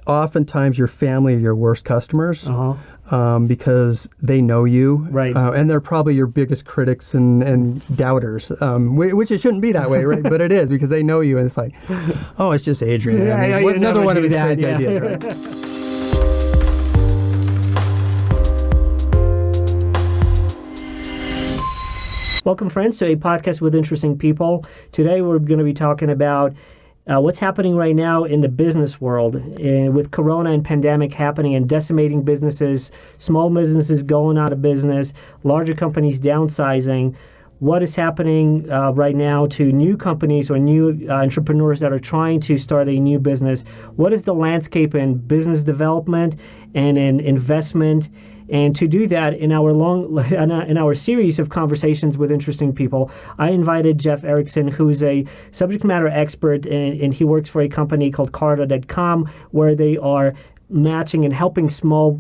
oftentimes your family are your worst customers. Because they know you, right? And they're probably your biggest critics and doubters, which it shouldn't be that way, right? But it is, because they know you, and it's like, oh, it's just Adrian. Another one of his crazy ideas, right? Welcome, friends, to a podcast with interesting people. Today we're going to be talking about what's happening right now in the business world with Corona and pandemic happening and decimating businesses, small businesses going out of business, larger companies downsizing. What is happening right now to new companies or new entrepreneurs that are trying to start a new business? What is the landscape in business development and in investment? And to do that, in our series of conversations with interesting people, I invited Jeff Erickson, who's a subject matter expert, and he works for a company called Carta.com, where they are matching and helping small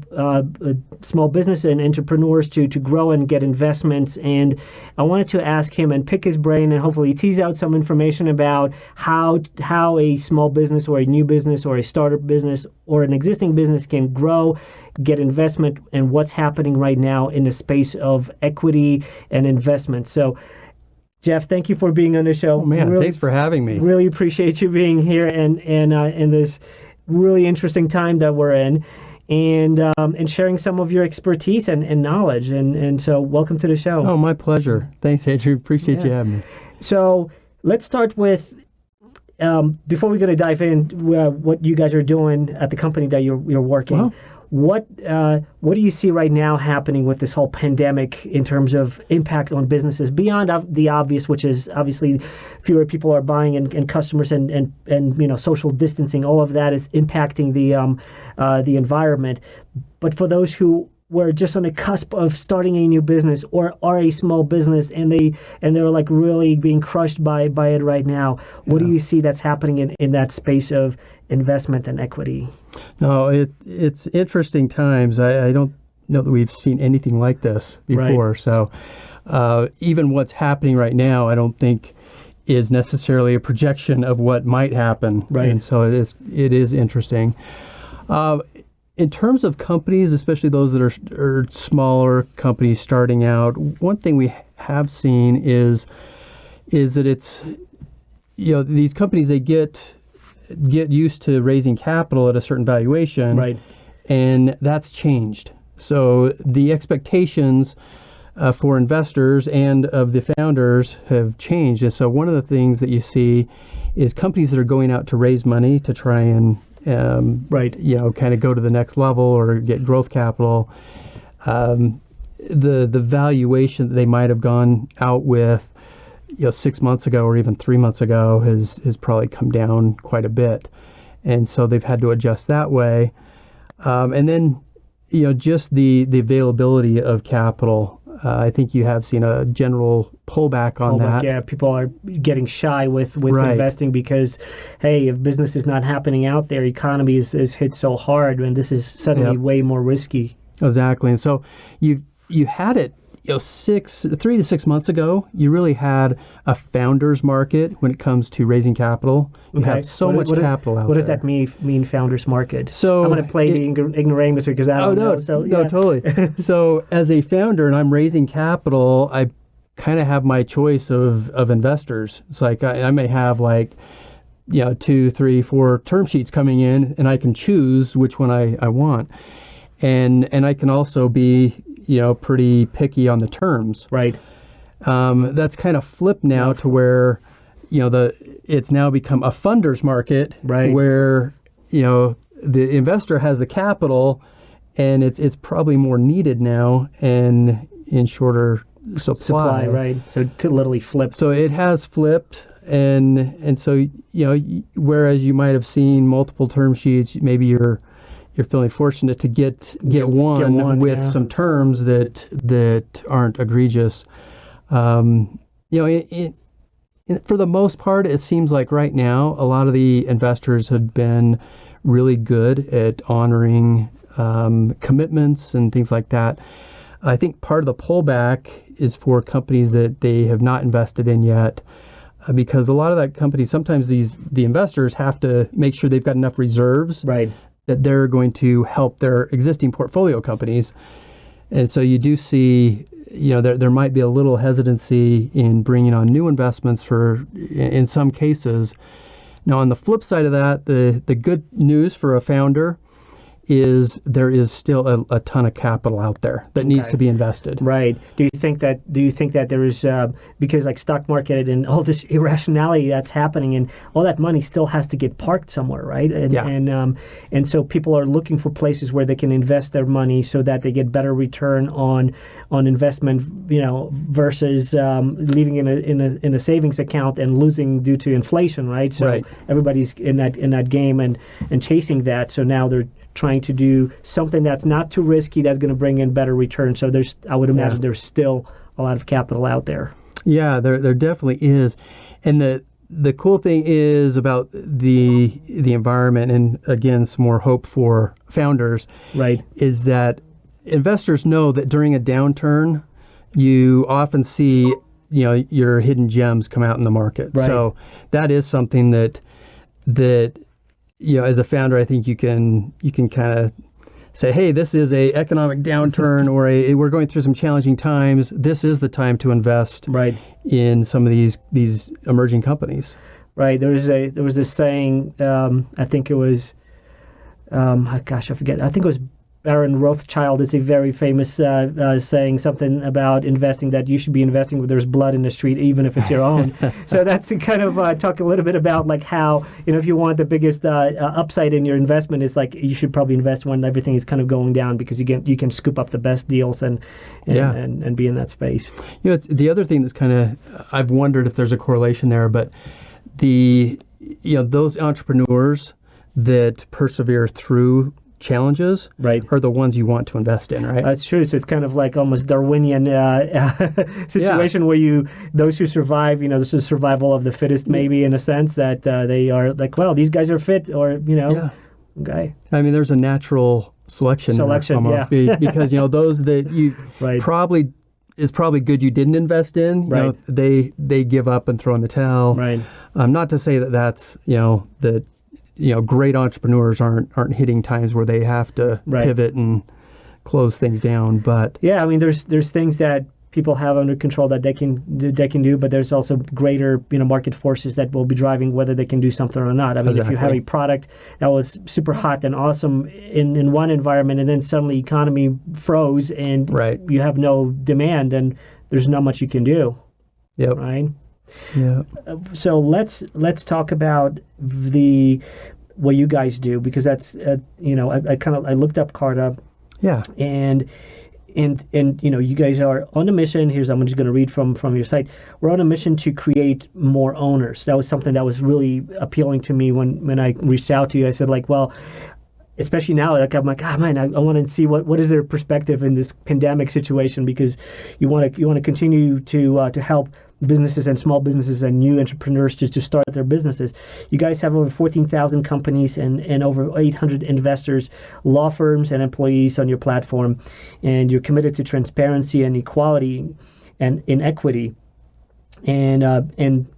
business and entrepreneurs to grow and get investments. And I wanted to ask him and pick his brain and hopefully tease out some information about how a small business or a new business or a startup business or an existing business can grow, get investment, and what's happening right now in the space of equity and investment. So, Jeff, thank you for being on the show. Oh, man, thanks for having me. Really appreciate you being here and in this really interesting time that we're in, and sharing some of your expertise and knowledge. And so welcome to the show. Oh, my pleasure. Thanks, Andrew. Appreciate you having me. So let's start with, before we're going to dive in, what you guys are doing at the company that you're working. Well, what do you see right now happening with this whole pandemic in terms of impact on businesses beyond the obvious, which is obviously fewer people are buying and customers and social distancing? All of that is impacting the environment. But for those who were just on the cusp of starting a new business or are a small business and they're like really being crushed by it right now, what do you see that's happening in that space of investment and equity? No, it's interesting times. I don't know that we've seen anything like this before. Right. So even what's happening right now, I don't think is necessarily a projection of what might happen. Right. And so it is interesting. In terms of companies, especially those that are smaller companies starting out, one thing we have seen is that it's, these companies, they get used to raising capital at a certain valuation, right? And that's changed. So the expectations for investors and of the founders have changed. And so one of the things that you see is companies that are going out to raise money to try and kind of go to the next level or get growth capital. The valuation that they might have gone out with 6 months ago or even 3 months ago has probably come down quite a bit. And so they've had to adjust that way. And then, just the availability of capital. I think you have seen a general pullback on that. Yeah, people are getting shy with right. investing because, hey, if business is not happening out there, economy is hit so hard, and this is suddenly way more risky. Exactly. And so you had it, 3 to 6 months ago, you really had a founder's market when it comes to raising capital. You have so much capital out there. What does that mean, founder's market? So I'm going to play the ignoramus because I don't know. So, no, totally. So as a founder and I'm raising capital, I kind of have my choice of investors. It's like I may have 2, 3, 4 term sheets coming in, and I can choose which one I want. And I can also be pretty picky on the terms. Right. That's kind of flipped now to where, it's now become a funder's market, right, where, the investor has the capital and it's probably more needed now and in shorter supply. Right. So to literally flip. So it has flipped. And so, whereas you might have seen multiple term sheets, maybe you're feeling fortunate to get one with some terms that aren't egregious. For the most part, it seems like right now a lot of the investors have been really good at honoring commitments and things like that. I think part of the pullback is for companies that they have not invested in yet. Because a lot of that company, sometimes the investors have to make sure they've got enough reserves, right, that they're going to help their existing portfolio companies. And so you do see, there might be a little hesitancy in bringing on new investments in some cases. Now, on the flip side of that, the good news for a founder is there is still a ton of capital out there that needs to be invested. Right. Do you think that there is, because like stock market and all this irrationality that's happening, and all that money still has to get parked somewhere, right? And so people are looking for places where they can invest their money so that they get better return on investment, versus leaving in a savings account and losing due to inflation, right? So everybody's in that game and chasing that. So now they're trying to do something that's not too risky, that's going to bring in better returns. So I would imagine there's still a lot of capital out there. Yeah, there definitely is. And the cool thing is about the environment, and again, some more hope for founders, is that investors know that during a downturn, you often see, your hidden gems come out in the market. Right. So that is something that as a founder, I think you can kind of say, hey, this is a economic downturn, or we're going through some challenging times. This is the time to invest in some of these emerging companies. Right. There was this saying. I think it was, I forget. I think it was Baron Rothschild. It's a very famous saying, something about investing, that you should be investing where there's blood in the street, even if it's your own. So that's to kind of talk a little bit about like how, if you want the biggest upside in your investment, it's like you should probably invest when everything is kind of going down, because you can scoop up the best deals and be in that space. The other thing that's kind of, I've wondered if there's a correlation there, but those entrepreneurs that persevere through challenges are the ones you want to invest in, right? That's true. So it's kind of like almost Darwinian situation where those who survive, this is survival of the fittest, maybe, in a sense, that they are like, well, these guys are fit, or, okay. I mean, there's a natural selection almost, because, those that you probably good you didn't invest in, they give up and throw in the towel. Right. Not to say that that's, that great entrepreneurs aren't hitting times where they have to pivot and close things down. But I mean, there's things that people have under control that they can do, but there's also greater market forces that will be driving whether they can do something or not. I mean, if you have a product that was super hot and awesome in one environment, and then suddenly economy froze and you have no demand, then there's not much you can do. Yep. Right. Yeah. So let's talk about what you guys do, because that's I looked up Carta. Yeah. And you guys are on a mission. I'm just going to read from your site. We're on a mission to create more owners. That was something that was really appealing to me when I reached out to you. I said, like, well, especially now, like, I'm like, man, I want to see what is their perspective in this pandemic situation, because you want to continue to help businesses and small businesses and new entrepreneurs to start their businesses. You guys have over 14,000 companies and over 800 investors, law firms, and employees on your platform, and you're committed to transparency and equality and inequity, and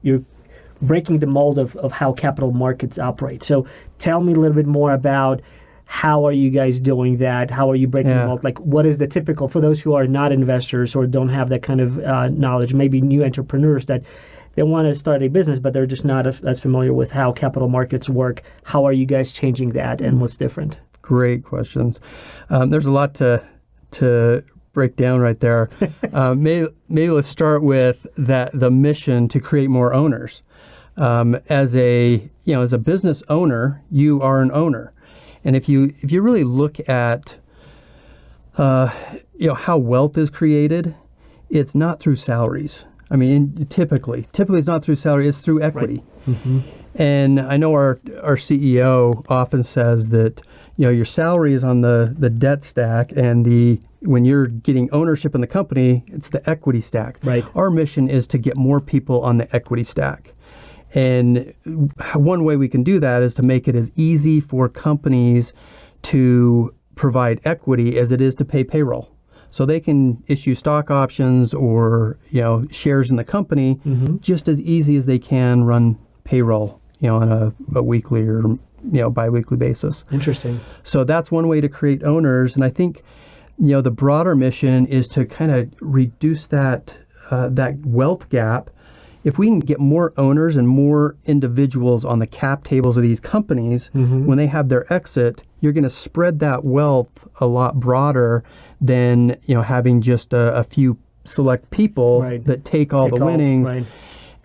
you're breaking the mold of how capital markets operate. So tell me a little bit more about how are you guys doing that? How are you breaking the mold? Like, what is the typical, for those who are not investors or don't have that kind of knowledge, maybe new entrepreneurs that they want to start a business, but they're just not as familiar with how capital markets work. How are you guys changing that, and what's different? Great questions. There's a lot to break down right there. Maybe let's start with the mission to create more owners. As a business owner, you are an owner. And if you really look at how wealth is created, it's not through salaries. I mean, typically it's not through salary; it's through equity. Right. Mm-hmm. And I know our CEO often says that your salary is on the debt stack, and when you're getting ownership in the company, it's the equity stack. Right. Our mission is to get more people on the equity stack. And one way we can do that is to make it as easy for companies to provide equity as it is to pay payroll. So they can issue stock options or shares in the company just as easy as they can run payroll on a weekly or biweekly basis. Interesting. So that's one way to create owners. And I think, the broader mission is to kind of reduce that wealth gap. If we can get more owners and more individuals on the cap tables of these companies, when they have their exit, you're going to spread that wealth a lot broader than having just a few select people that take all the winnings. Right.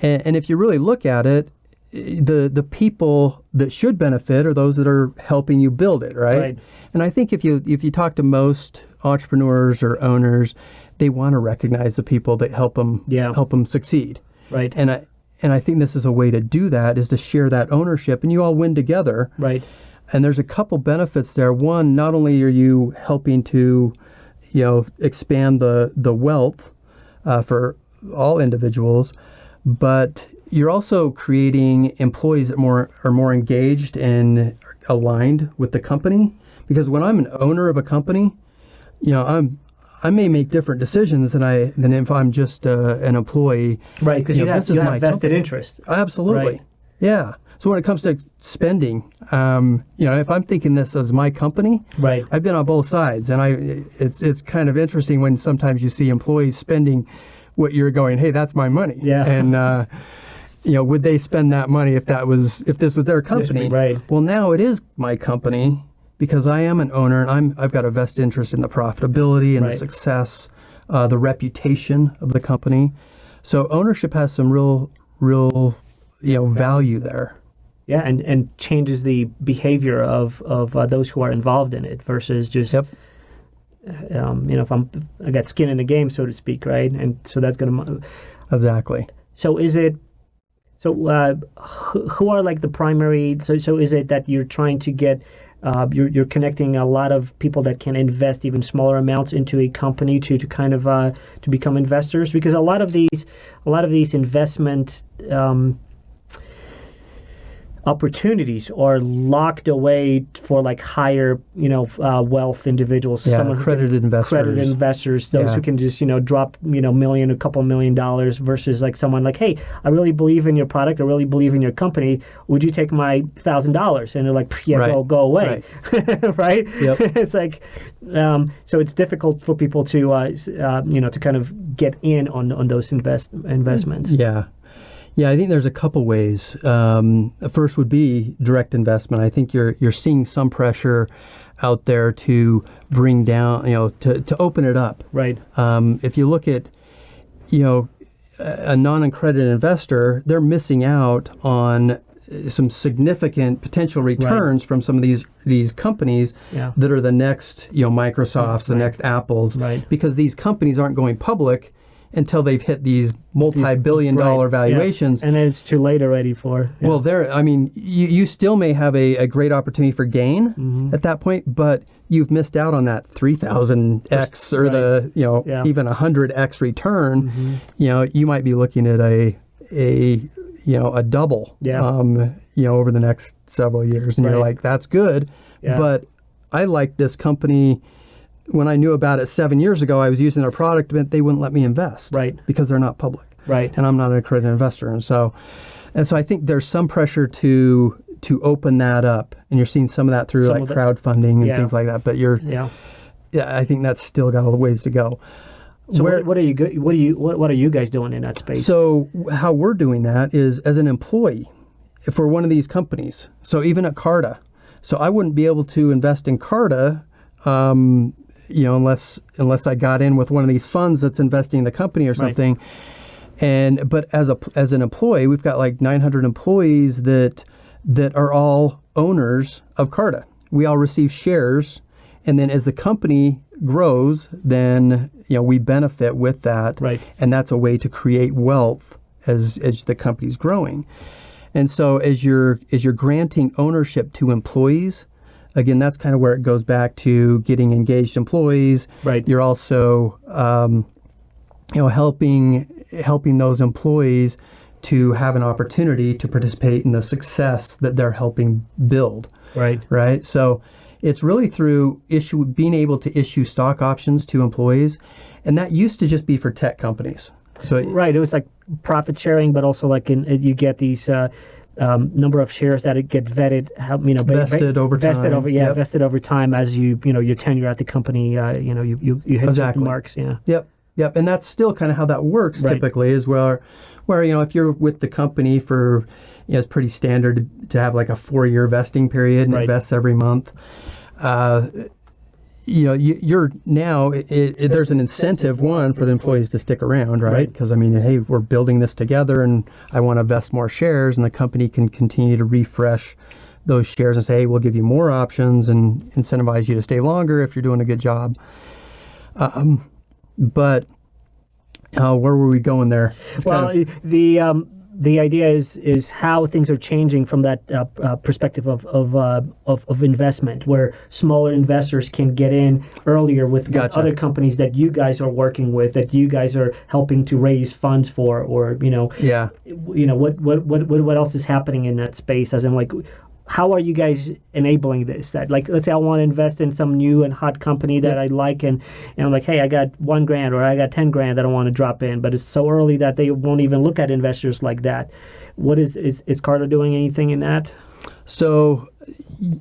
And if you really look at it, the people that should benefit are those that are helping you build it, right? And I think if you talk to most entrepreneurs or owners, they want to recognize the people that help them succeed. Right. And I think this is a way to do that, is to share that ownership, and you all win together. Right. And there's a couple benefits there. One, not only are you helping to, expand the wealth for all individuals, but you're also creating employees that are more engaged and aligned with the company. Because when I'm an owner of a company, I may make different decisions than if I'm just an employee. Right, because you have vested interest. Absolutely. Right. Yeah. So when it comes to spending, if I'm thinking this as my company, right, I've been on both sides, and it's kind of interesting when sometimes you see employees spending what you're going, hey, that's my money. Yeah. And would they spend that money if this was their company? Right. Well, now it is my company, because I am an owner, and I've got a vested interest in the profitability and the success, the reputation of the company. So ownership has some real value there. Yeah, and changes the behavior of those who are involved in it versus just, if I got skin in the game, so to speak, right? And so that's going to... Exactly. So who are like the primary... So is it that you're trying to get... You're connecting a lot of people that can invest even smaller amounts into a company to kind of to become investors? Because a lot of these investment opportunities are locked away for like higher wealth individuals. Yeah, accredited investors. Those who can just drop a couple $1 million versus like someone like, hey, I really believe in your product, I really believe in your company, would you take my $1,000? And they're like, yeah, go away. Right. Yep. It's like so it's difficult for people to to kind of get in on those investments. Yeah, I think there's a couple ways. First would be direct investment. I think you're seeing some pressure out there to bring down, to open it up. Right. If you look at, a non-accredited investor, they're missing out on some significant potential returns from some of these companies that are the next, Microsofts, the next Apples, because these companies aren't going public until they've hit these multi-billion-dollar valuations. And then it's too late already for... Well, you still may have a great opportunity for gain at that point, but you've missed out on that 3,000x or even 100x return. You might be looking at a double over the next several years. And you're like, that's good, but I like this company. When I knew about it 7 years ago, I was using their product, but they wouldn't let me invest, because they're not public, and I'm not an accredited investor, and so I think there's some pressure to open that up, and you're seeing some of that through like crowdfunding and things like that. But I think that's still got a ways to go. So what are you guys doing in that space? So how we're doing that is as an employee for one of these companies. So even at Carta, so I wouldn't be able to invest in Carta. Unless I got in with one of these funds that's investing in the company or something. But as an employee, we've got like 900 employees that are all owners of Carta. We all receive shares, and then as the company grows, then we benefit with that. And that's a way to create wealth as the company's growing. And so as you're granting ownership to employees, again, that's kind of where it goes back to getting engaged employees. You're also, helping those employees to have an opportunity to participate in the success that they're helping build. Right. So it's really through being able to issue stock options to employees, and that used to just be for tech companies. So it was like profit sharing, but also like you get these. number of shares that get vetted, vested over time. Vested over time as your tenure at the company. You hit certain marks. Yeah. Yep. And that's still kind of how that works typically, is where if you're with the company for, it's pretty standard to have like a 4-year vesting period, and it vests every month. You're now, there's an incentive, one, for the employees to stick around, right? Because, hey, we're building this together and I want to vest more shares, and the company can continue to refresh those shares and say, hey, we'll give you more options and incentivize you to stay longer if you're doing a good job. But where were we going there? The idea is how things are changing from that perspective of investment, where smaller investors can get in earlier with other companies that you guys are working with, that you guys are helping to raise funds for, or what else is happening in that space? As in, like, how are you guys enabling this? That, like, let's say I want to invest in some new and hot company that I like, and I'm like, hey, I got $1,000 or I got $10,000 that I want to drop in, but it's so early that they won't even look at investors like that. What is Carta doing anything in that? So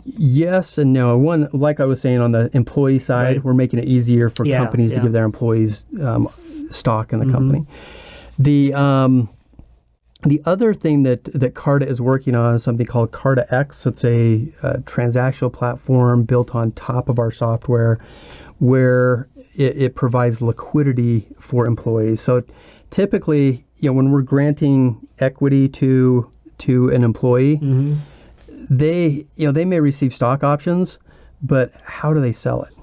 yes and no. One, like I was saying, on the employee side, we're making it easier for companies to give their employees stock in the company. The other thing that Carta is working on is something called Carta X. It's a transactional platform built on top of our software, where it provides liquidity for employees. So typically, when we're granting equity to an employee, they may receive stock options, but how do they sell it?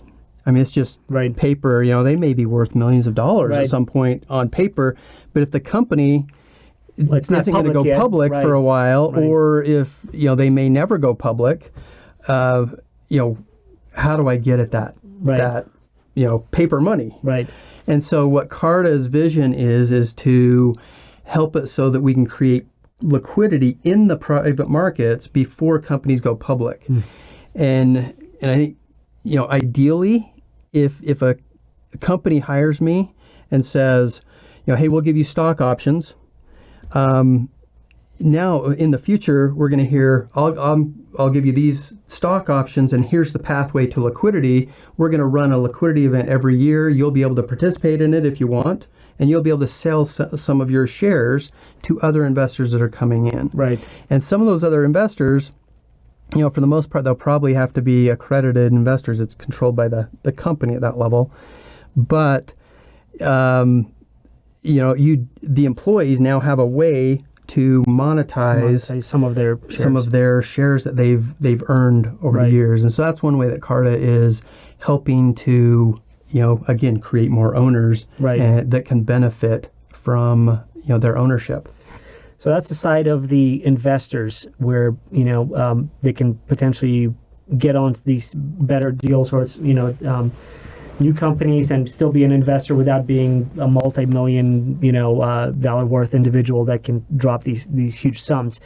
It's just paper. They may be worth millions of dollars at some point on paper, but if the company isn't going to go public for a while, or if they may never go public, how do I get at that paper money? And so what Carta's vision is to help it so that we can create liquidity in the private markets before companies go public. And I think ideally, if a company hires me and says, hey, we'll give you stock options. Now in the future, we're going to hear, I'll give you these stock options, and here's the pathway to liquidity. We're going to run a liquidity event every year. You'll be able to participate in it if you want, and you'll be able to sell some of your shares to other investors that are coming in. And some of those other investors, for the most part, they'll probably have to be accredited investors. It's controlled by the company at that level. But the employees now have a way to monetize some of their shares that they've earned over the years. And so that's one way that Carta is helping to again create more owners that can benefit from their ownership. So that's the side of the investors, where they can potentially get on these better deals, or new companies, and still be an investor without being a multi-million dollar worth individual that can drop these huge sums.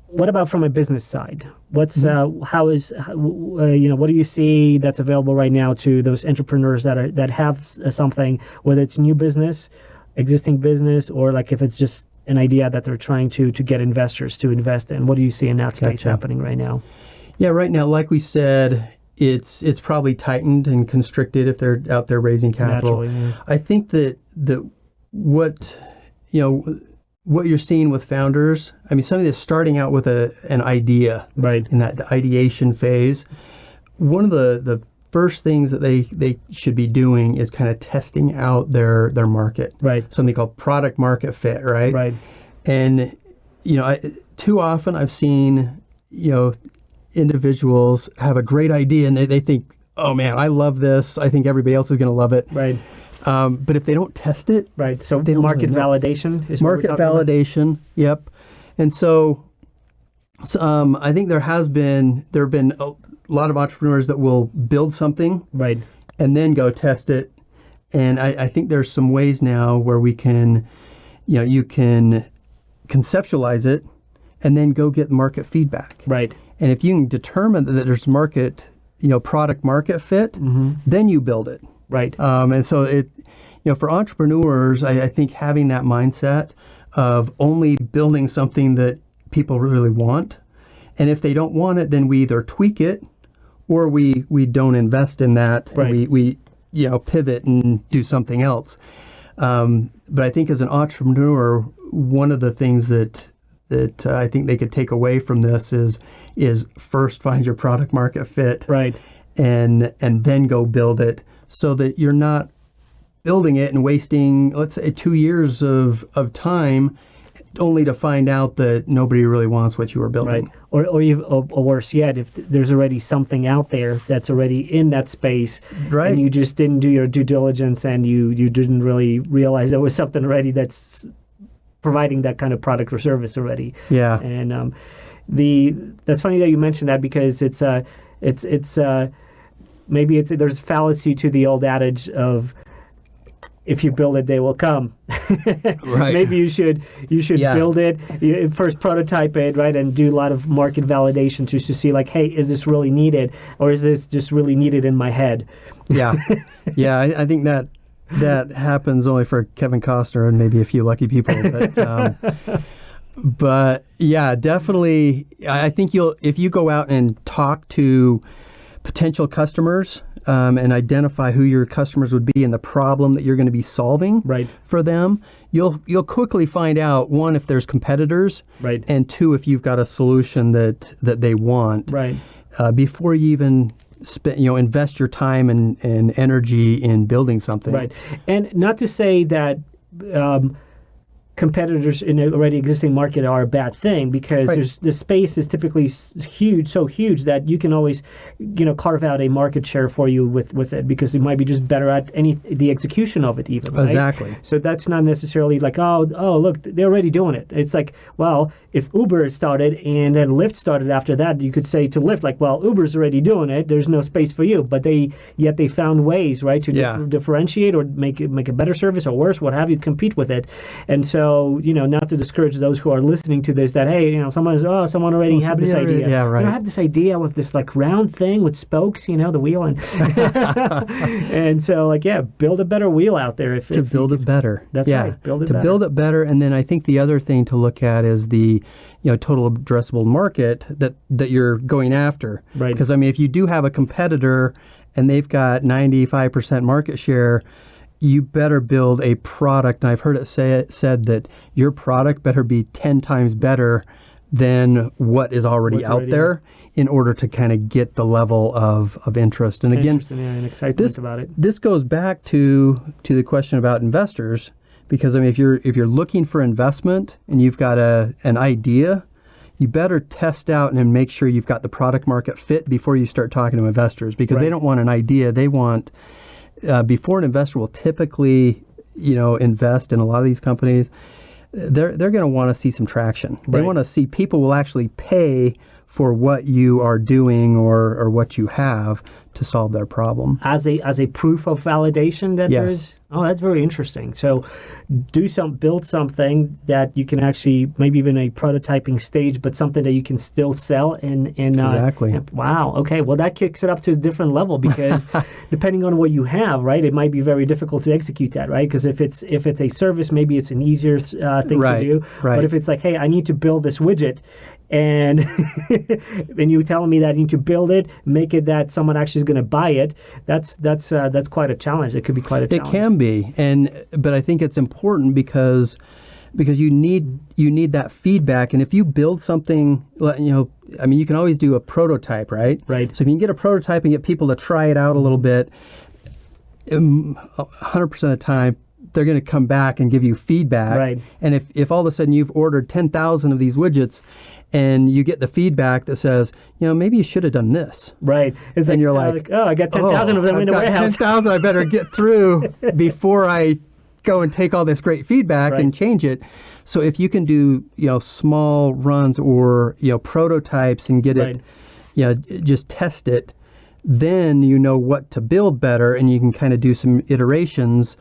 What about from a business side? What's what do you see that's available right now to those entrepreneurs that have something, whether it's new business, existing business, or like if it's just an idea that they're trying to get investors to invest in? What do you see in that space happening right now? Yeah, right now, like we said, it's probably tightened and constricted if they're out there raising capital. I think that what you're seeing with founders, somebody that's starting out with an idea, in that ideation phase, one of the first things that they should be doing is kind of testing out their market. Something called product market fit, And too often I've seen individuals have a great idea and they think, oh man, I love this. I think everybody else is going to love it. But if they don't test it, so they don't market validation is market validation. Yep. And so I think there have been a lot of entrepreneurs that will build something and then go test it. And I think there's some ways now where we can, you can conceptualize it and then go get market feedback. And if you can determine that there's product market fit, then you build it. And so for entrepreneurs, I think having that mindset of only building something that people really want. And if they don't want it, then we either tweak it or we don't invest in that. Right. And we pivot and do something else. But I think as an entrepreneur, one of the things that I think they could take away from this is first find your product market fit, right, and then go build it, so that you're not building it and wasting, let's say, 2 years of time, only to find out that nobody really wants what you were building. Right. Or worse yet, if there's already something out there that's already in that space, right, and you just didn't do your due diligence and you didn't really realize there was something already that's providing that kind of product or service already. Yeah. And that's funny that you mentioned that, because it's maybe there's fallacy to the old adage of, if you build it, they will come. Right. Maybe you should build it, first prototype it, right, and do a lot of market validation just to see, like, hey, is this really needed, or is this just really needed in my head? Yeah. Yeah, I think that happens only for Kevin Costner and maybe a few lucky people. But yeah, definitely, I think if you go out and talk to potential customers, and identify who your customers would be and the problem that you're going to be solving, right, for them, you'll quickly find out, one, if there's competitors, right, and two, if you've got a solution that they want, right, before you even invest your time and energy in building something. Right. And not to say that competitors in an already existing market are a bad thing, because right, the space is typically huge, so huge that you can always, carve out a market share for you with it, because it might be just better at the execution of it even. Right? Exactly. So that's not necessarily like, oh, look, they're already doing it. It's like, well, if Uber started and then Lyft started after that, you could say to Lyft, like, well, Uber's already doing it. There's no space for you. But they found ways, right, to differentiate or make a better service or worse, what have you, compete with it. And so, not to discourage those who are listening to this, that, hey, someone already had this idea. Yeah, right. I have this idea with this like round thing with spokes, the wheel, and and so, like, build a better wheel out there. Build it better. That's right. Build it better. And then I think the other thing to look at is the total addressable market that you're going after. Right. Because if you do have a competitor and they've got 95% market share, you better build a product, and I've heard it said that your product better be 10 times better than what is already out there, in order to kind of get the level of interest. And again, and excitement about it. This goes back to the question about investors, because if you're looking for investment and you've got an idea, you better test out and make sure you've got the product market fit before you start talking to investors, because they don't want an idea. They want before an investor will typically, invest in a lot of these companies, they're going to want to see some traction. They want to see people will actually pay for what you are doing or what you have to solve their problem. As a proof of validation that yes. there's. Oh, that's very interesting. So build something that you can actually, maybe even a prototyping stage, but something that you can still sell exactly. Wow. Okay. Well, that kicks it up to a different level, because depending on what you have, right, it might be very difficult to execute that, right? Because if it's a service, maybe it's an easier thing to do. Right. But if it's like, hey, I need to build this widget, and and you telling me that I need to build it, make it that someone actually is going to buy it, that's quite a challenge. It could be quite a challenge. It can be, but I think it's important because you need that feedback. And if you build something, you can always do a prototype, right? Right. So if you can get a prototype and get people to try it out a little bit, 100% of the time, they're going to come back and give you feedback. Right. And if all of a sudden you've ordered 10,000 of these widgets, and you get the feedback that says, maybe you should have done this. Right. It's and you're oh, I got 10,000 of them in the warehouse. 10,000 I better get through before I go and take all this great feedback and change it. So if you can do, small runs or, prototypes and get it, just test it, then you know what to build better, and you can kind of do some iterations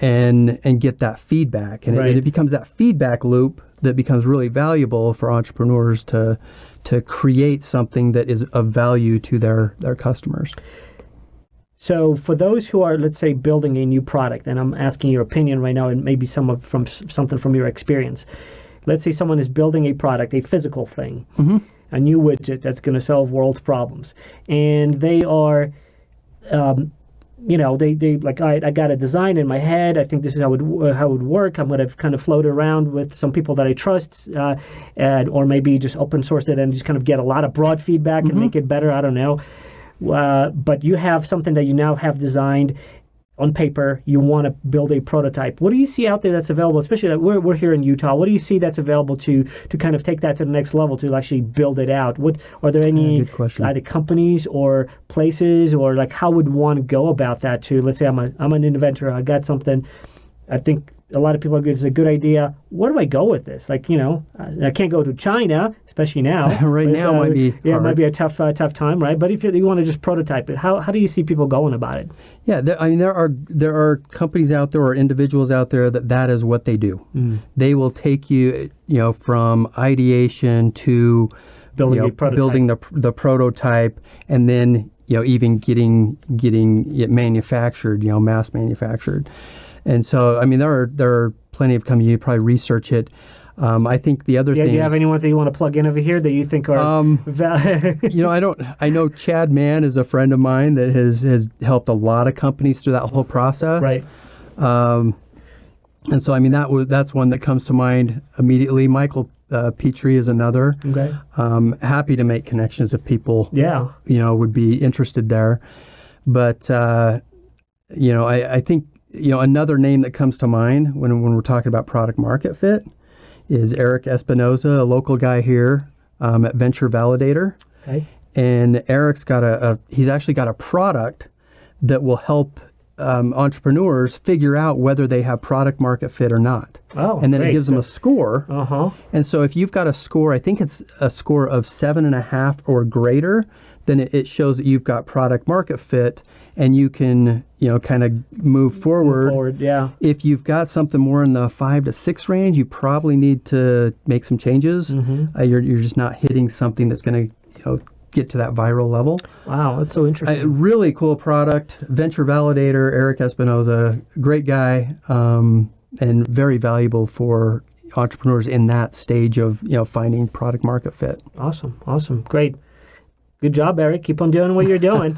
and get that feedback. And it becomes that feedback loop that becomes really valuable for entrepreneurs to create something that is of value to their customers. So for those who are, let's say, building a new product, and I'm asking your opinion right now, and maybe something from your experience, let's say someone is building a product, a physical thing, a new widget that's going to solve world's problems, and they are, they like, all right, I got a design in my head. I think this is how it would work. I'm going to kind of float around with some people that I trust, or maybe just open source it and just kind of get a lot of broad feedback and make it better. I don't know. But you have something that you now have designed on paper. You want to build a prototype. What do you see out there that's available, especially that we're here in Utah? What do you see that's available to kind of take that to the next level, to actually build it out? What are there any either companies or places, or like how would one go about that? To, let's say I'm an inventor, I got something, I think a lot of people agree it's a good idea. Where do I go with this? Like, I can't go to China, especially now. Now might be hard. It might be a tough time, right? But if you want to just prototype it, how do you see people going about it? Yeah, there are companies out there or individuals out there that is what they do. They will take you, from ideation to building the prototype, and then even getting it manufactured, mass manufactured. And so, there are plenty of companies. You probably research it. I think the other thing. Do you have anyone that you want to plug in over here that you think are? I know Chad Mann is a friend of mine that has helped a lot of companies through that whole process. Right. And so, that's one that comes to mind immediately. Michael Petrie is another. Okay. Happy to make connections if people. Yeah. Would be interested there, but I think. Another name that comes to mind when we're talking about product market fit is Eric Espinoza, a local guy here at Venture Validator. Okay. And Eric's he's actually got a product that will help entrepreneurs figure out whether they have product market fit or not. Oh, and then great. It gives them a score. And so if you've got a score, I think it's a score of 7.5 or greater, then it shows that you've got product market fit, and you can, kind of move forward. Yeah. If you've got something more in the 5 to 6 range, you probably need to make some changes. You're just not hitting something that's going to, get to that viral level. Wow, that's so interesting. A really cool product. Venture Validator, Eric Espinoza, great guy, and very valuable for entrepreneurs in that stage of finding product market fit. Awesome, great. Good job, Eric. Keep on doing what you're doing.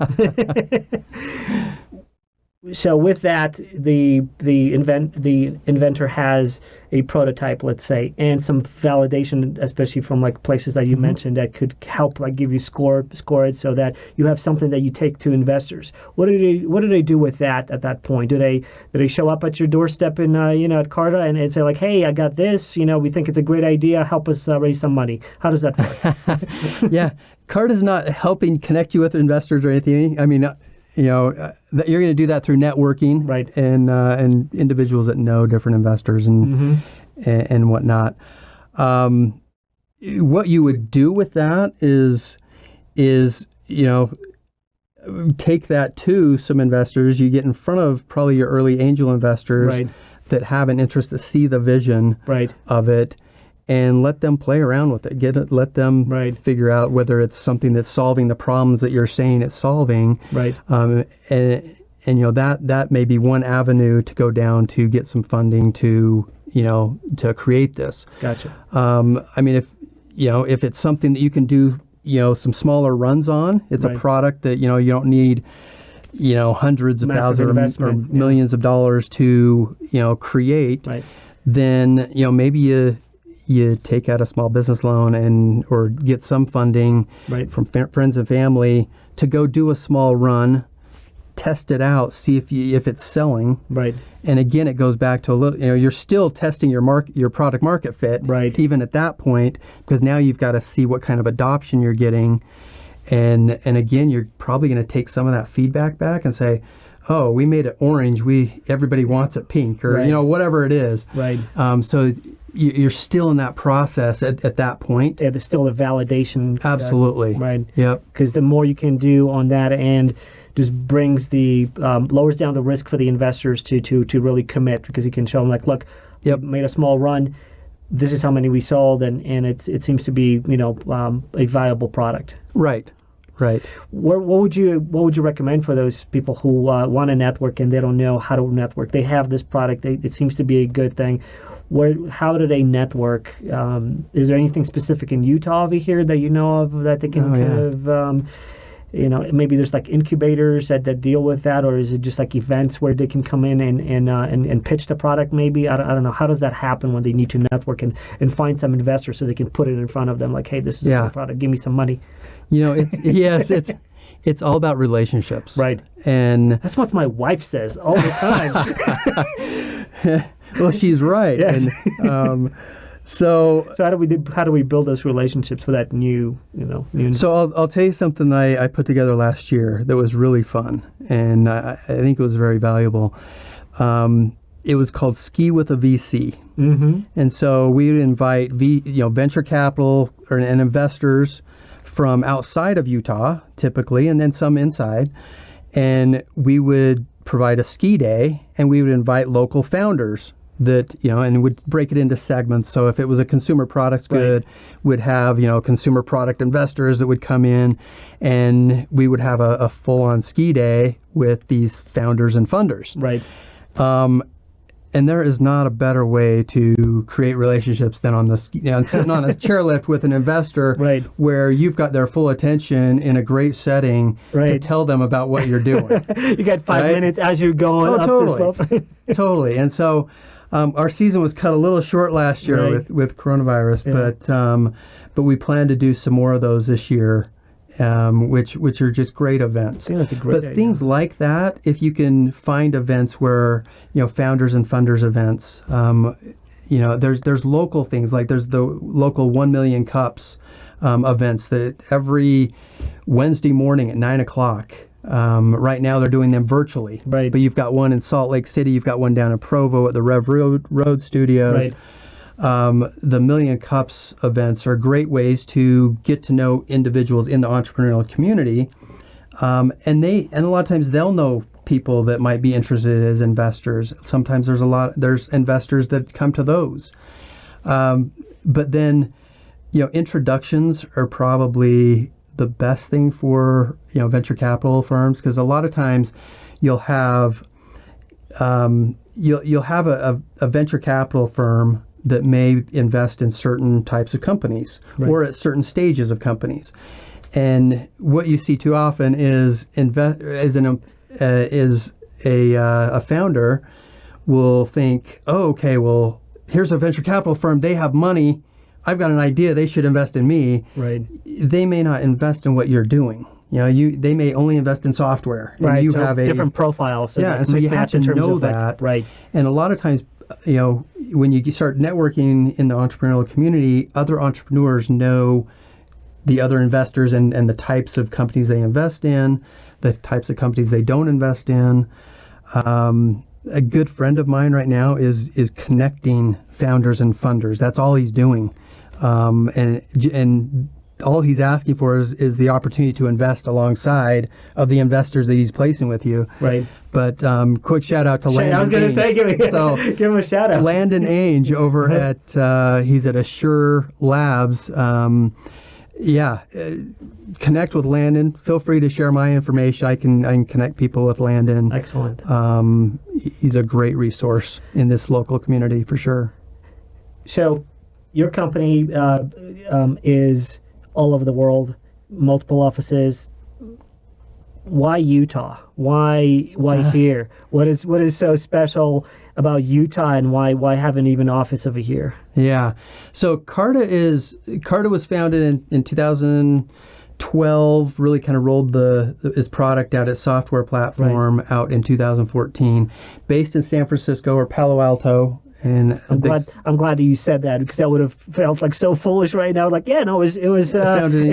So with that, the inventor has a prototype, let's say, and some validation, especially from like places that you mentioned that could help, like give you score it, so that you have something that you take to investors. What do they do with that at that point? Do they show up at your doorstep in at Carta and say like, hey, I got this. We think it's a great idea. Help us raise some money. How does that work? Yeah, Carta's not helping connect you with investors or anything. You're going to do that through networking, right? And individuals that know different investors and whatnot. What you would do with that is take that to some investors. You get in front of probably your early angel investors that have an interest to see the vision of it, and let them play around with it. Let them figure out whether it's something that's solving the problems that you're saying it's solving. Right. And that may be one avenue to go down to get some funding to create this. Gotcha. If it's something that you can do, some smaller runs on, it's a product that you don't need hundreds of thousands or millions of dollars to create. Right. Then maybe you take out a small business loan or get some funding from friends and family to go do a small run, test it out, see if it's selling. Right. And again, it goes back to a little. You're still testing your product market fit. Right. Even at that point, because now you've got to see what kind of adoption you're getting, and again, you're probably going to take some of that feedback back and say, oh, we made it orange. Everybody wants it pink, or whatever it is. Right. So you're still in that process at that point. Yeah, there's still a validation. Absolutely. Right. Yep. Because the more you can do on that end, just brings lowers down the risk for the investors to really commit, because you can show them like, look, we made a small run. This is how many we sold, and it seems to be a viable product. Right. Right. What would you recommend for those people who want to network and they don't know how to network? They have this product. It seems to be a good thing. How do they network? Is there anything specific in Utah over here that you know of that they can maybe there's like incubators that deal with that, or is it just like events where they can come in and pitch the product maybe? I don't know. How does that happen when they need to network and find some investors so they can put it in front of them like, hey, this is a good product, give me some money? It's all about relationships. Right. And that's what my wife says all the time. Well, she's right. Yes. And so how do we build those relationships for that new? So I'll tell you something I put together last year that was really fun, and I think it was very valuable. It was called Ski with a VC, and so we would invite venture capital and investors from outside of Utah, typically, and then some inside, and we would provide a ski day, and we would invite local founders that, and would break it into segments. So if it was a consumer products good, we'd have, consumer product investors that would come in, and we would have a full-on ski day with these founders and funders. Right. And there is not a better way to create relationships than on sitting on a chairlift with an investor, where you've got their full attention in a great setting to tell them about what you're doing. You got 5 minutes as you're going up the slope. Totally. And so our season was cut a little short last year with coronavirus, but we plan to do some more of those this year. Which are just great events. I think that's a great idea. Things like that, if you can find events where, founders and funders events, there's local things, like there's the local 1 million cups events that every Wednesday morning at 9:00. Right now they're doing them virtually. Right. But you've got one in Salt Lake City, you've got one down in Provo at the Rev Road Studios. Right. The Million Cups events are great ways to get to know individuals in the entrepreneurial community, and a lot of times they'll know people that might be interested as investors. Sometimes there's investors that come to those, but then introductions are probably the best thing for venture capital firms, because a lot of times you'll have a venture capital firm that may invest in certain types of companies or at certain stages of companies. And what you see too often is a founder will think, oh, okay, well, here's a venture capital firm. They have money. I've got an idea. They should invest in me. Right. They may not invest in what you're doing. They may only invest in software. Right. And you so have different profiles. And so you have to know that. Right. And a lot of times, when you start networking in the entrepreneurial community, other entrepreneurs know the other investors and the types of companies they invest in, the types of companies they don't invest in. A good friend of mine right now is connecting founders and funders. That's all he's doing. And all he's asking for is the opportunity to invest alongside of the investors that he's placing with you. Right. But quick shout out to Landon. I was going to say, give him a shout out. Landon Ainge over at he's at Assure Labs. Connect with Landon. Feel free to share my information. I can connect people with Landon. Excellent. He's a great resource in this local community for sure. So, your company is all over the world, multiple offices. Why Utah? Why here? What is so special about Utah, and why have an even office over here? Yeah. So Carta was founded in 2012, really kind of rolled its product out, its software platform out in 2014, based in San Francisco or Palo Alto. And I'm glad that you said that, because that would have felt like so foolish right now. Like, it was founded in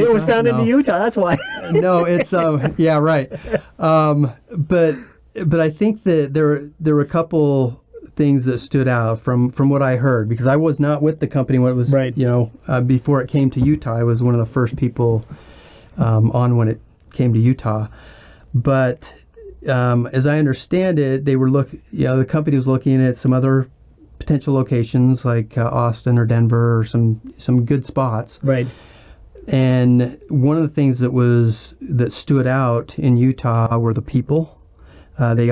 Utah. That's why. No, it's yeah, right. But I think that there were a couple things that stood out from what I heard, because I was not with the company when it was before it came to Utah. I was one of the first people on when it came to Utah. But as I understand it, the company was looking at some other potential locations like Austin or Denver or some good spots. Right. And one of the things that stood out in Utah were the people. They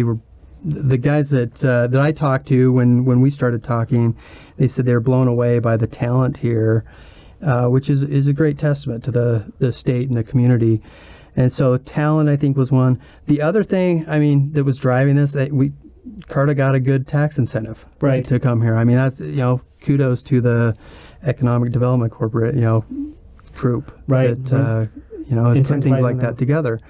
were the guys that I talked to when we started talking, they said they were blown away by the talent here, which is a great testament to the state and the community. And so talent, I think, was one. The other thing, I mean, that was driving this, Carta got a good tax incentive to come here. I mean, that's, kudos to the Economic Development Corporate, group that, has put things like that together.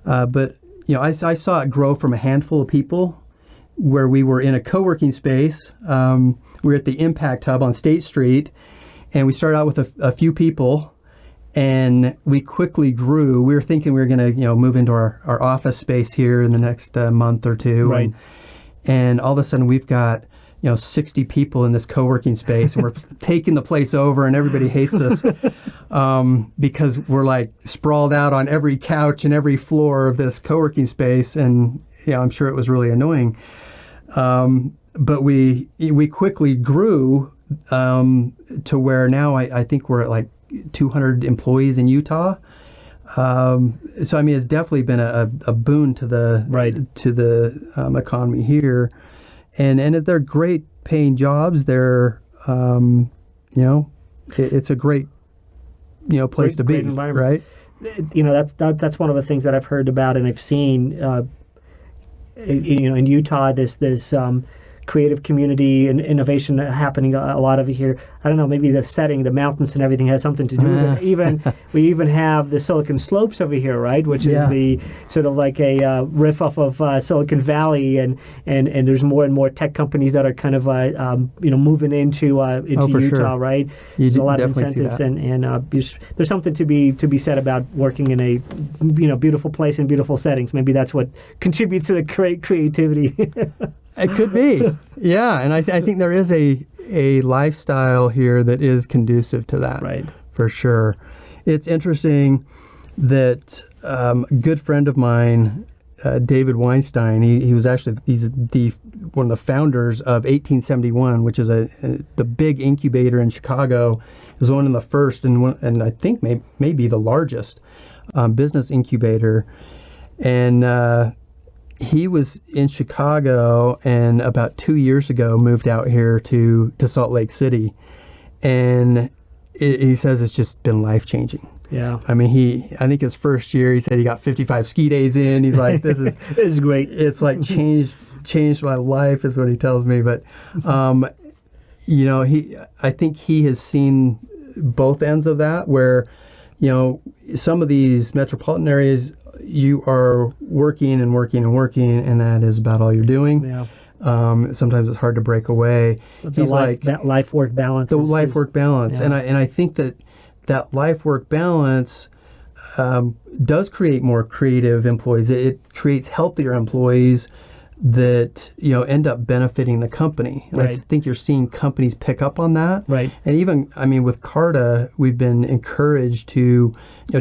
But, I saw it grow from a handful of people where we were in a co-working space. We were at the Impact Hub on State Street, and we started out with a few people, and we quickly grew. We were thinking we were going to, move into our office space here in the next month or two. Right. And all of a sudden we've got, 60 people in this co-working space, and we're taking the place over, and everybody hates us because we're like sprawled out on every couch and every floor of this co-working space. And I'm sure it was really annoying. But we quickly grew to where now I think we're at like 200 employees in Utah. So I mean, it's definitely been a boon to the economy here, and they're great paying jobs. They're it's a great place to be, right? That's one of the things that I've heard about and I've seen. In Utah, this creative community and innovation happening a lot over here. I don't know, maybe the setting, the mountains and everything has something to do with it. We even have the Silicon Slopes over here, right? Which is the sort of like a riff off of Silicon Valley, and there's more and more tech companies that are kind of moving into Utah, sure. Right? There's a lot of incentives, and there's something to be said about working in a beautiful place and beautiful settings. Maybe that's what contributes to the creativity. It could be, yeah, and I think there is a lifestyle here that is conducive to that, right? For sure. It's interesting that a good friend of mine, David Weinstein, he's one of the founders of 1871, which is the big incubator in Chicago. It was one of the first and I think maybe the largest business incubator, and he was in Chicago, and about 2 years ago moved out here to Salt Lake City, and he says it's just been life-changing. Yeah. I mean, I think his first year, he said he got 55 ski days in. He's like, this is great. It's like changed my life, is what he tells me. But, I think he has seen both ends of that, where, some of these metropolitan areas, you are working and working and working, and that is about all you're doing. Yeah. Sometimes it's hard to break away. That life-work balance. The life-work balance. Yeah. And I think that life-work balance does create more creative employees. It creates healthier employees that end up benefiting the company. And right. I think you're seeing companies pick up on that. Right. And even, with Carta, we've been encouraged to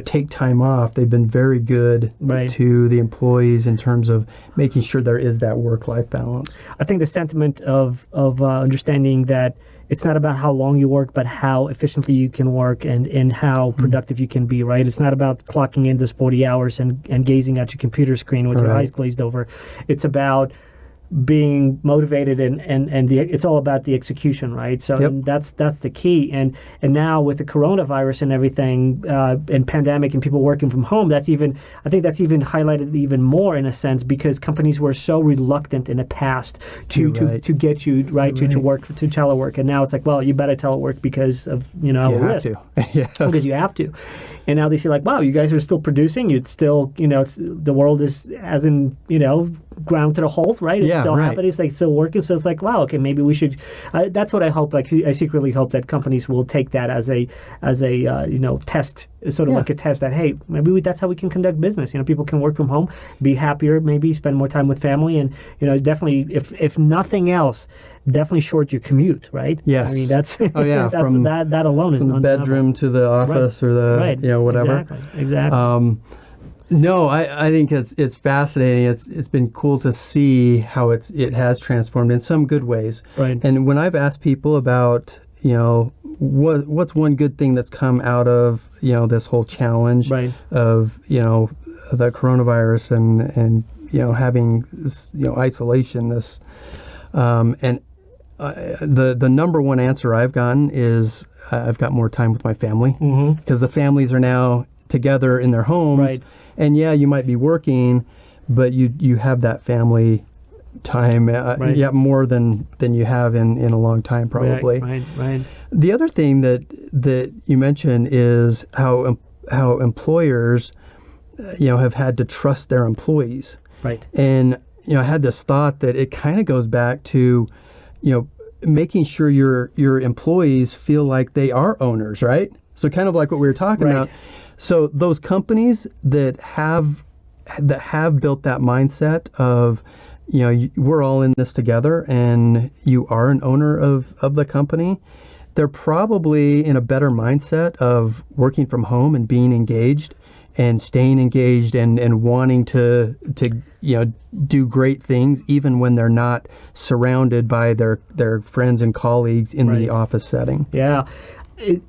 take time off. They've been very good to the employees in terms of making sure there is that work-life balance. I think the sentiment of understanding that it's not about how long you work, but how efficiently you can work and how productive you can be, right? It's not about clocking in those 40 hours and gazing at your computer screen with your eyes glazed over. It's about being motivated and it's all about the execution, right? So that's the key. And now with the coronavirus and everything and pandemic and people working from home, I think that's even highlighted even more in a sense, because companies were so reluctant in the past to get you to work, to telework, and now it's like, well, you better telework because of a risk. Yes. Because you have to. And now they see like, wow, you guys are still producing. It's still, the world hasn't, ground to the halt, right? It's still happening. It's like still working. So it's like, wow, okay, maybe we should. That's what I hope. Like, I secretly hope that companies will take that as a test, sort of like a test that, hey, maybe that's how we can conduct business. People can work from home, be happier, maybe spend more time with family, and definitely, if nothing else, definitely short your commute, right? Yes. I mean, that's from that alone is from the bedroom to the office or the whatever. Exactly. No, I think it's fascinating. It's been cool to see how it has transformed in some good ways. Right. And when I've asked people about what's one good thing that's come out of this whole challenge of the coronavirus and having this, isolation. This, and the number one answer I've gotten is I've got more time with my family, because the families are now together in their homes, Right. and you might be working, but you have that family time, Right. more than you have in a long time probably. Right. The other thing that you mentioned is how employers, have had to trust their employees. Right. And I had this thought that it kind of goes back to, making sure your employees feel like they are owners, right? So kind of like what we were talking Right. about. So those companies that have built that mindset of, we're all in this together and you are an owner of the company, they're probably in a better mindset of working from home and being engaged and staying engaged and wanting to do great things even when they're not surrounded by their friends and colleagues in Right. the office setting. Yeah.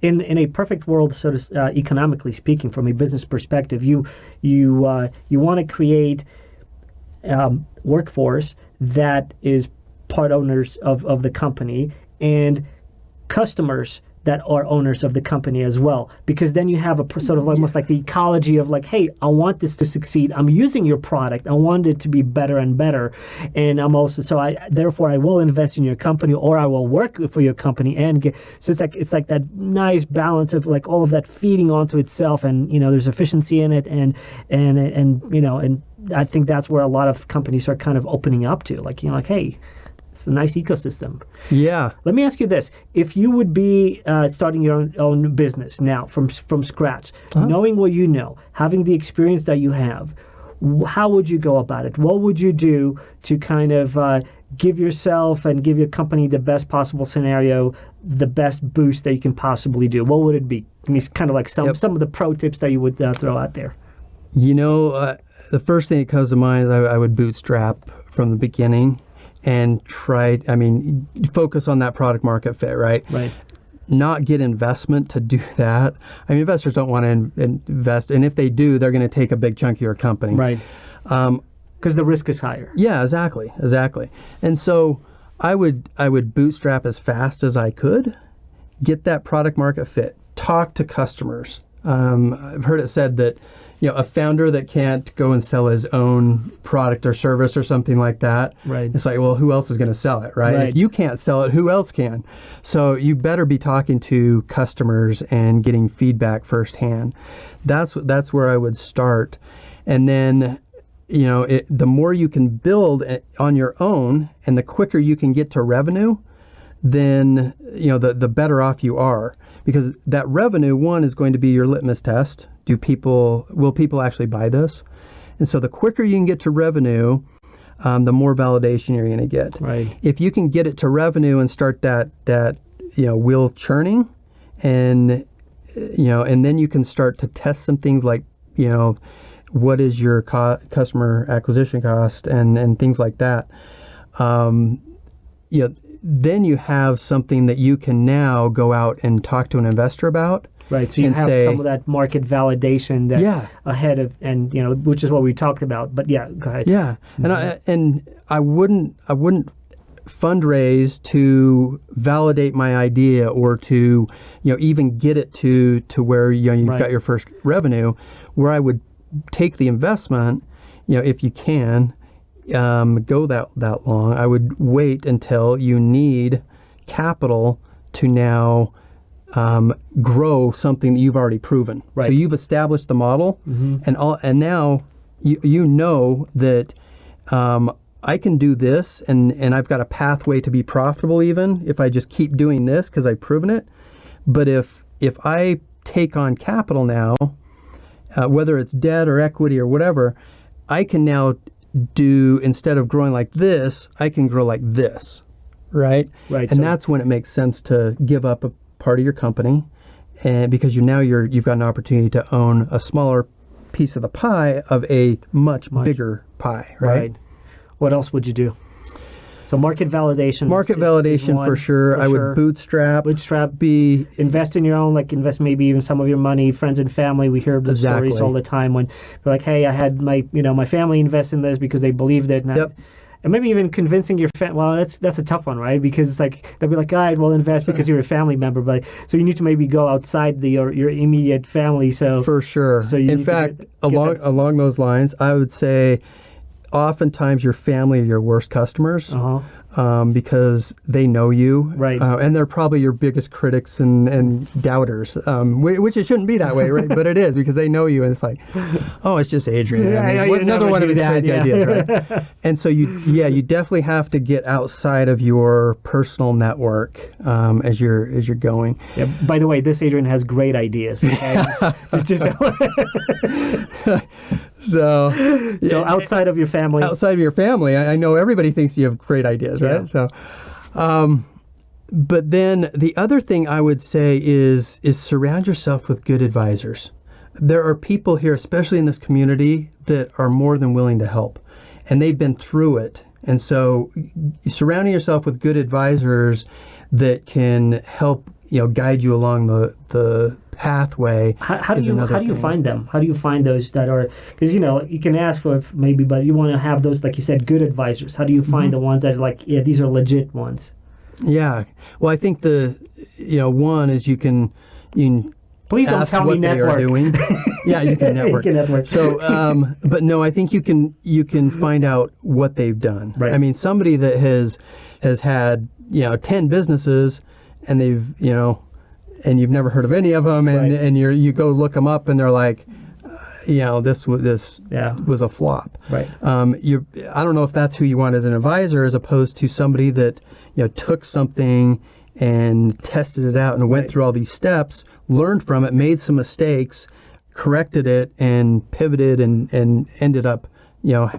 In a perfect world, so to economically speaking, from a business perspective, you want to create workforce that is part owners of the company and customers that are owners of the company as well, because then you have a sort of almost like the ecology of like, hey, I want this to succeed. I'm using your product. I want it to be better and better, and I'm also therefore I will invest in your company or I will work for your company and get. So it's like that nice balance of like all of that feeding onto itself, and there's efficiency in it, and I think that's where a lot of companies are kind of opening up to, like hey. It's a nice ecosystem. Yeah. Let me ask you this: if you would be starting your own business now from scratch, knowing what you know, having the experience that you have, how would you go about it? What would you do to kind of give yourself and give your company the best possible scenario, the best boost that you can possibly do? What would it be? I mean, kind of like some of the pro tips that you would throw out there. The first thing that comes to mind is I would bootstrap from the beginning. And focus on that product market fit, right? Right. Not get investment to do that. I mean, investors don't want to invest, and if they do, they're going to take a big chunk of your company. Right. Because the risk is higher. Yeah, exactly. And so I would bootstrap as fast as I could, get that product market fit, talk to customers. I've heard it said that a founder that can't go and sell his own product or service or something like that, right. It's like, well, who else is going to sell it, right? If you can't sell it, who else can? So you better be talking to customers and getting feedback firsthand. That's where I would start. And then, the more you can build on your own and the quicker you can get to revenue, then, the better off you are. Because that revenue, one, is going to be your litmus test. Will people actually buy this? And so the quicker you can get to revenue, the more validation you're going to get. Right. If you can get it to revenue and start that wheel churning, and then you can start to test some things like, what is your customer acquisition cost and things like that. Then you have something that you can now go out and talk to an investor about. Right, so you have some of that market validation that ahead of, and which is what we talked about. But go ahead. Yeah, and I wouldn't fundraise to validate my idea or to even get it to where you've got your first revenue. Where I would take the investment, if you can go that long, I would wait until you need capital to now grow something that you've already proven. Right. So you've established the model, and now you know that I can do this, and I've got a pathway to be profitable even if I just keep doing this because I've proven it. But if I take on capital now, whether it's debt or equity or whatever, I can now do, instead of growing like this, I can grow like this, right? Right. And that's when it makes sense to give up a part of your company, and because you've got an opportunity to own a smaller piece of the pie of a much bigger pie, right? What else would you do? So market validation. Market is validation one, for sure. I would bootstrap. Invest in your own, invest maybe even some of your money. Friends and family, we hear those stories all the time when they're like, hey, I had my family invest in this because they believed it. And maybe even convincing your family. Well, that's a tough one, right? Because it's like they'll be like, all right, well, invest because you're a family member. But so you need to maybe go outside your immediate family. So for sure. So in fact, along those lines, I would say, oftentimes your family are your worst customers. Because they know you, right? And they're probably your biggest critics and doubters, which it shouldn't be that way, right? But it is, because they know you, and it's like, oh, it's just Adrian. Another one of his crazy ideas, right? And so you definitely have to get outside of your personal network as you're going. Yeah. By the way, this Adrian has great ideas. Okay? So outside of your family. Outside of your family, I know everybody thinks you have great ideas, right? So, but then the other thing I would say is surround yourself with good advisors. There are people here, especially in this community, that are more than willing to help, and they've been through it. And so, surrounding yourself with good advisors that can help guide you along the pathway. How do you find them? How do you find those that are, because you can ask for maybe, but you want to have those, like you said, good advisors. How do you find the ones that are like, yeah, these are legit ones? Yeah. Well, I think one is you can please don't tell me network. They are doing. Yeah, you can network. You can network. So, but no, I think you can find out what they've done. Right. I mean, somebody that has had 10 businesses, and they've and you've never heard of any of them, and you go look them up, and they're like, this was a flop. Right. I don't know if that's who you want as an advisor, as opposed to somebody that took something and tested it out and went through all these steps, learned from it, made some mistakes, corrected it, and pivoted and ended up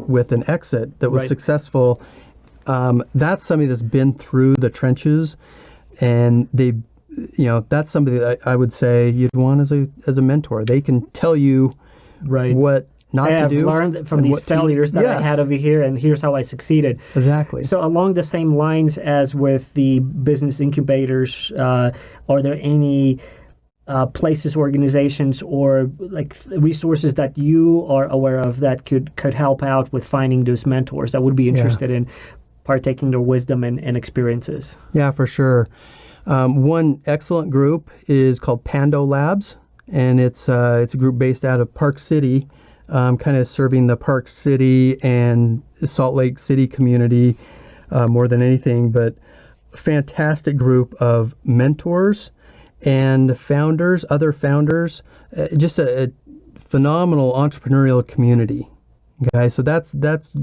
with an exit that was successful. That's somebody that's been through the trenches, and that's somebody that I would say you'd want as a mentor. They can tell you what not to do. I've learned from these failures that I had over here, and here's how I succeeded. Exactly. So along the same lines as with the business incubators, are there any places, organizations, or resources that you are aware of that could help out with finding those mentors that would be interested in partaking their wisdom and experiences? Yeah, for sure. One excellent group is called Pando Labs, and it's a group based out of Park City, kind of serving the Park City and Salt Lake City community more than anything, but a fantastic group of mentors and other founders, just a phenomenal entrepreneurial community. Okay, so that's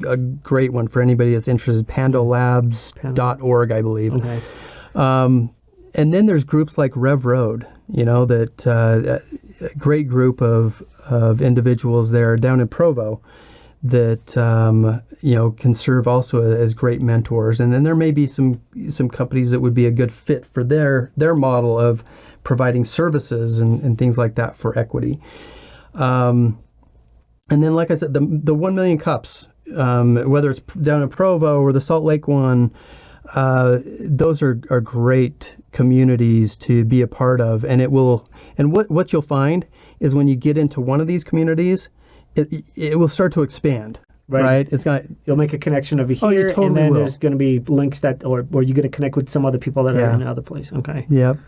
a great one for anybody that's interested. pandolabs.org, I believe. Okay. And then there's groups like Rev Road, that a great group of individuals there down in Provo that can serve also as great mentors. And then there may be some companies that would be a good fit for their model of providing services and things like that for equity. And then, like I said, the 1 million cups, whether it's down in Provo or the Salt Lake one, those are great communities to be a part of, and what you'll find is when you get into one of these communities, it will start to expand. Right. You'll make a connection over here, totally and then will. There's going to be links or you're going to connect with some other people that are in another place. Okay. Yep.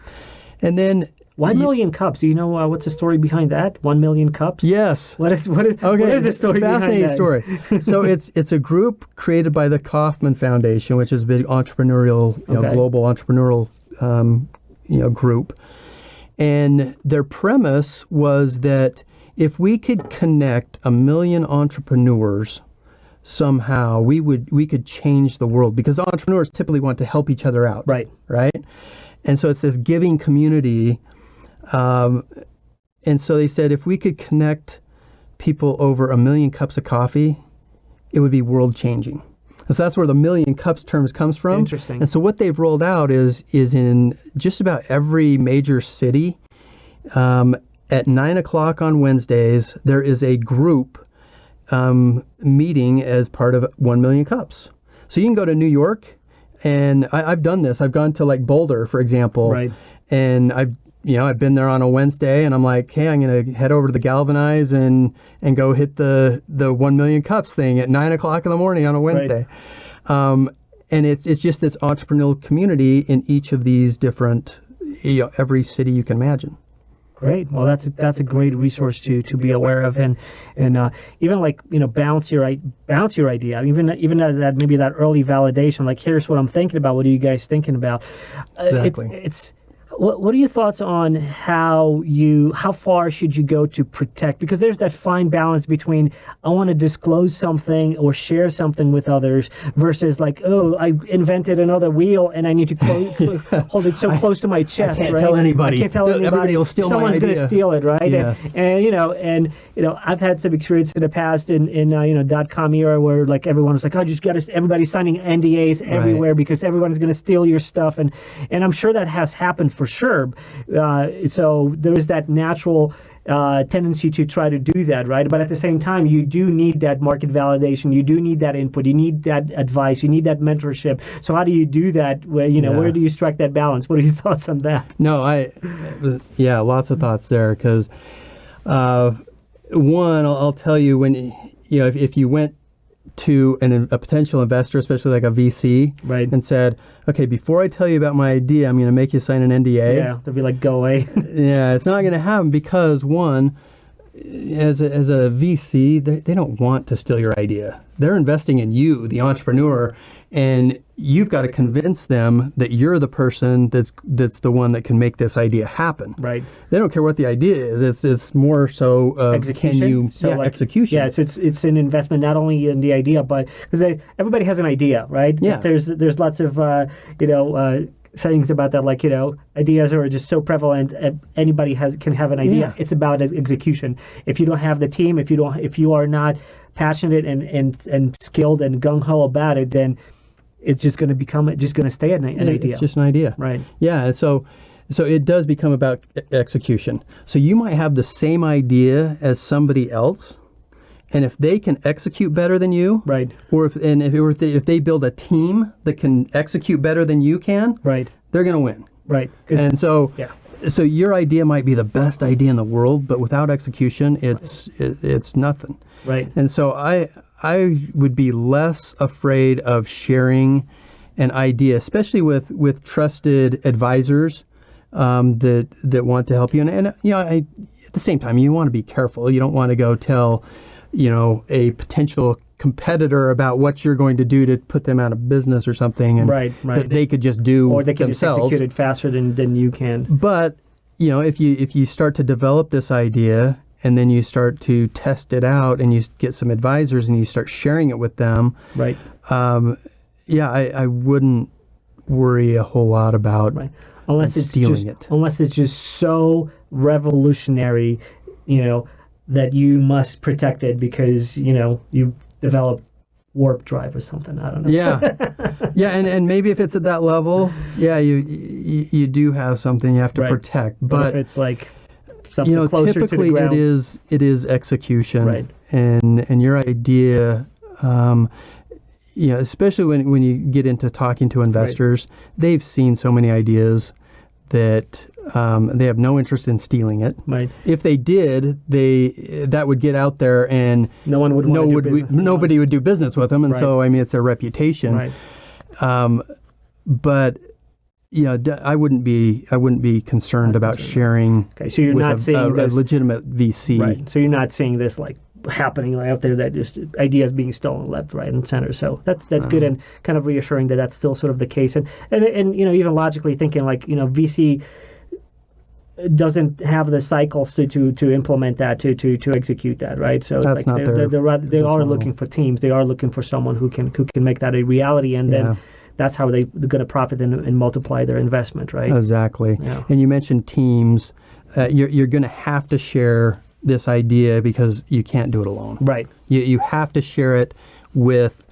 And then 1 million cups. Do you know what's the story behind that? 1 million cups? Yes. What is the story behind that? Fascinating story. So it's a group created by the Kauffman Foundation, which is a big entrepreneurial, global entrepreneurial, group. And their premise was that if we could connect 1 million entrepreneurs somehow, we could change the world, because entrepreneurs typically want to help each other out. Right. And so it's this giving community. And so they said, if we could connect people over 1 million cups of coffee, it would be world changing. And so that's where the 1 million cups terms comes from. Interesting. And so what they've rolled out is in just about every major city, at 9 o'clock on Wednesdays, there is a group meeting as part of 1 million cups. So you can go to New York And I've done this. I've gone to like Boulder, for example. Right. And I've been there on a Wednesday, and I'm like, hey, I'm going to head over to the Galvanize and go hit the 1 million cups thing at 9:00 in the morning on a Wednesday. Right. And it's just this entrepreneurial community in each of these different, every city you can imagine. Great. Well, that's a great resource to be aware of, and even like bounce your idea. Even that maybe that early validation. Like, here's what I'm thinking about. What are you guys thinking about? Exactly. What are your thoughts on how far should you go to protect? Because there's that fine balance between I want to disclose something or share something with others versus like, oh, I invented another wheel and I need to hold it so close to my chest. I can't right? tell anybody. I can't tell anybody. Everybody will steal Someone's my idea. going to steal it, right? Yes. And I've had some experience in the past in .com era where like everyone was like, oh, everybody's signing NDAs everywhere because everyone's going to steal your stuff, and I'm sure that has happened for sure. So there is that natural tendency to try to do that, right? But at the same time, you do need that market validation. You do need that input. You need that advice. You need that mentorship. So how do you do that? Where do you strike that balance? What are your thoughts on that? No, lots of thoughts there because one, I'll tell you when if you went to a potential investor, especially like a VC, right, and said, okay, before I tell you about my idea, I'm going to make you sign an NDA. Yeah, they'll be like, go away. Yeah, it's not going to happen because one, as a VC, they don't want to steal your idea. They're investing in you, the entrepreneur, and you've got to convince them that you're the person that's the one that can make this idea happen. Right. They don't care what the idea is. It's more so execution. Execution. Yeah, it's an investment not only in the idea, but because everybody has an idea, right? Yeah. There's lots of sayings about that, like ideas are just so prevalent. Anybody can have an idea. Yeah. It's about execution. If you don't have the team, if you are not passionate and skilled and gung ho about it, then it's just going to stay an idea. It's just an idea. Right. Yeah. And so it does become about execution. So you might have the same idea as somebody else, and if they can execute better than you, right, or if they build a team that can execute better than you can, right, they're going to win. Right. And so, yeah. So your idea might be the best idea in the world, but without execution, it's nothing. Right. And so I would be less afraid of sharing an idea, especially with trusted advisors that want to help you. And at the same time, you want to be careful. You don't want to go tell a potential competitor about what you're going to do to put them out of business or something, and right. that they could just do or they can themselves. Just execute it faster than you can. But if you start to develop this idea and then you start to test it out and you get some advisors and you start sharing it with them, right? I wouldn't worry a whole lot about unless it's just so revolutionary, that you must protect it because you develop warp drive or something. I don't know. Yeah, and maybe if it's at that level, you do have something you have to protect. But if it's like something closer typically to the ground, it is execution, right? And your idea, especially when you get into talking to investors, they've seen so many ideas that they have no interest in stealing it. Right. If they did, that would get out there, and nobody would do business with them. And so, it's their reputation. Right. But I wouldn't be concerned about sharing. Okay, so you're not seeing a legitimate VC. Right. So you're not seeing this like happening out there, that just ideas being stolen left, right, and center. So that's good and kind of reassuring that that's still sort of the case. And even logically thinking like VC doesn't have the cycles to implement that, to execute that, right? So that's it's like they are looking for teams. They are looking for someone who can make that a reality, and then that's how they're going to profit and multiply their investment, right? Exactly. Yeah. And you mentioned teams. You're going to have to share this idea because you can't do it alone. Right. You have to share it with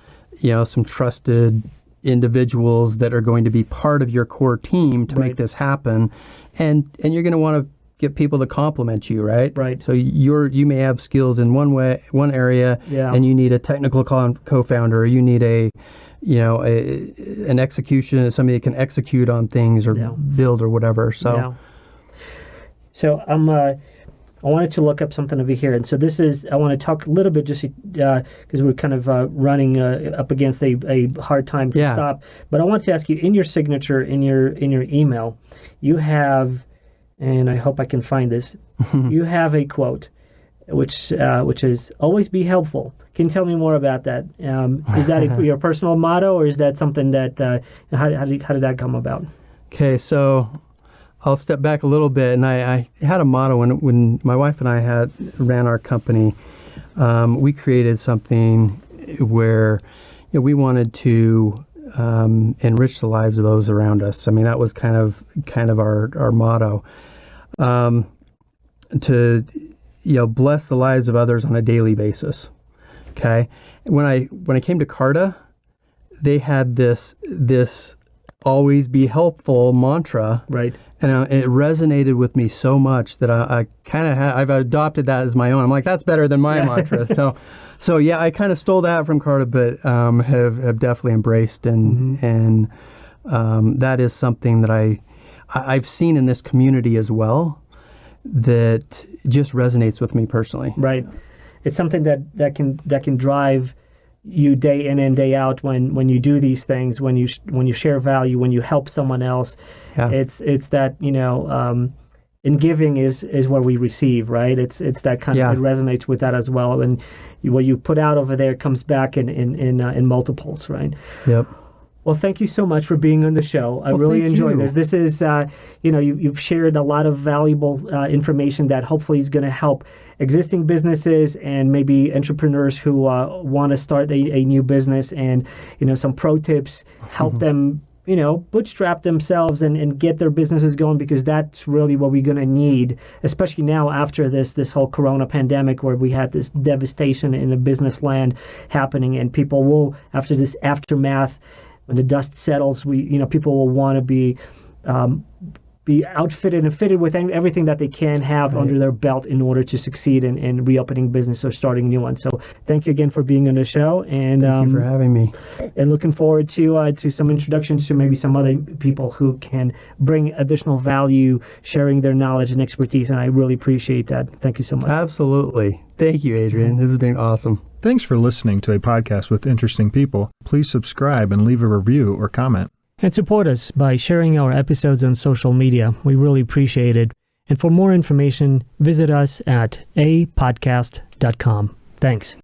some trusted individuals that are going to be part of your core team to make this happen, and you're going to want get people to complement you, right? Right. So you may have skills in one area, and you need a technical co-founder, or you need an execution, somebody that can execute on things or build or whatever. So I wanted to look up something over here, and so I want to talk a little bit just because we're kind of running up against a hard time to stop. But I want to ask you, in your signature, in your email, you have, and I hope I can find this, you have a quote, which is "always be helpful." Can you tell me more about that? Is that your personal motto, or is that something that how did that come about? Okay, so I'll step back a little bit, and I had a motto when my wife and I ran our company. We created something where we wanted to enrich the lives of those around us. I mean, that was kind of our motto. To bless the lives of others on a daily basis. Okay, when I came to Carta, they had this always be helpful mantra, right? And it resonated with me so much that I kind of I've adopted that as my own. I'm like, that's better than my mantra. So yeah, I kind of stole that from Carta, but have definitely embraced and that is something that I've seen in this community as well that just resonates with me personally. Right. It's something that can drive you day in and day out when you do these things, when you share value, when you help someone else. Yeah. It's that in giving is where we receive, right? It's that kind of, it resonates with that as well, and what you put out over there comes back in multiples, right? Yep. Well, thank you so much for being on the show. I really enjoyed this. This is, you've shared a lot of valuable information that hopefully is going to help existing businesses and maybe entrepreneurs who want to start a new business, and, some pro tips, help them, bootstrap themselves and get their businesses going, because that's really what we're going to need, especially now after this whole Corona pandemic, where we had this devastation in the business land happening, and people will, after this aftermath, when the dust settles, people will want to be outfitted and fitted with everything that they can have under their belt in order to succeed in reopening business or starting a new one. So thank you again for being on the show, and thank you for having me. And looking forward to some introductions to maybe some other people who can bring additional value, sharing their knowledge and expertise. And I really appreciate that. Thank you so much. Absolutely. Thank you, Adrian. This has been awesome. Thanks for listening to a podcast with interesting people. Please subscribe and leave a review or comment. And support us by sharing our episodes on social media. We really appreciate it. And for more information, visit us at apodcast.com. Thanks.